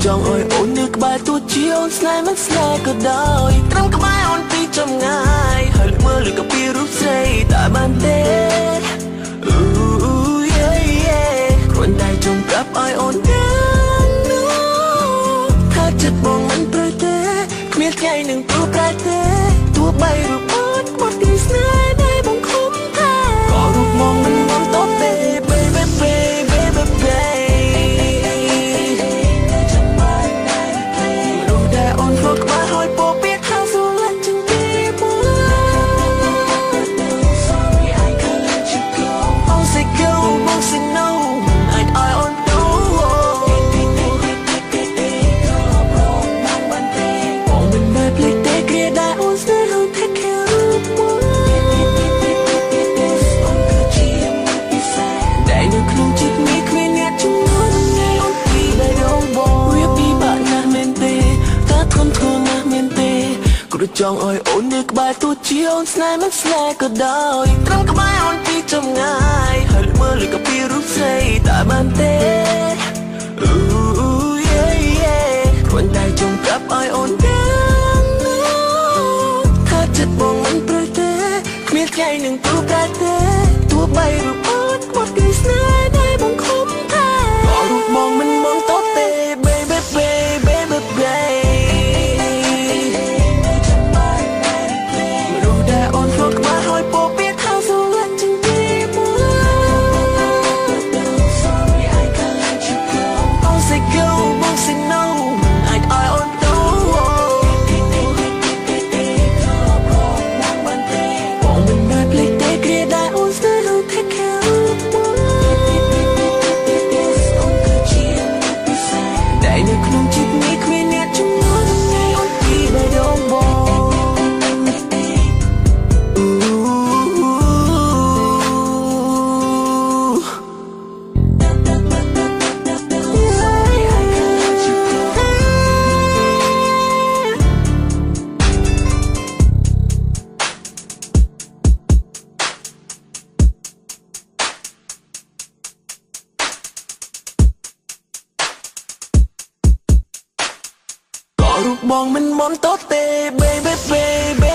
ចង់ឲ្យអូននៅក្បែរទោះជាអូនស្នេហ៍មិនស្នេហ៍ក៏ដោយត្រឹមក្បែរអូនពីចម្ងាយហើយមើលលើកពីរូបស្រីតែបានទេគ្រាន់តែចង់ប្រាប់ឲ្យអូនដឹងថាចិត្តបងមិនត្រូវទេគ្មានថ្ងៃនឹងព្រោះប្រែទេទោះបីរូបអូនខ្វះទីស្នេហ៍ដែលបងខំថាក៏រូបមកមិនមកតបទេ baby baby baby ចង់ឲ្យអូននៅក្បែរទោះជាអូនស្នេហ៍មិនស្នេហ៍ក៏ដោយត្រឹមក្បែរអូនពីចម្ងាយហើយមើលលើកពីរូបស្រីតែបានទេគ្រាន់តែចង់ប្រាប់ឲ្យអូនដឹងថាចិត្តបងមិនព្រោះទេគ្មានថ្ងៃនឹងព្រោះប្រែទេទោះបីរូបអូនខ្វះទីស្នេហ៍ដែលបងខំថាក៏រូបបងមិនមកតបទេ baby baby baby រូបបងមិនមន់តទេ baby baby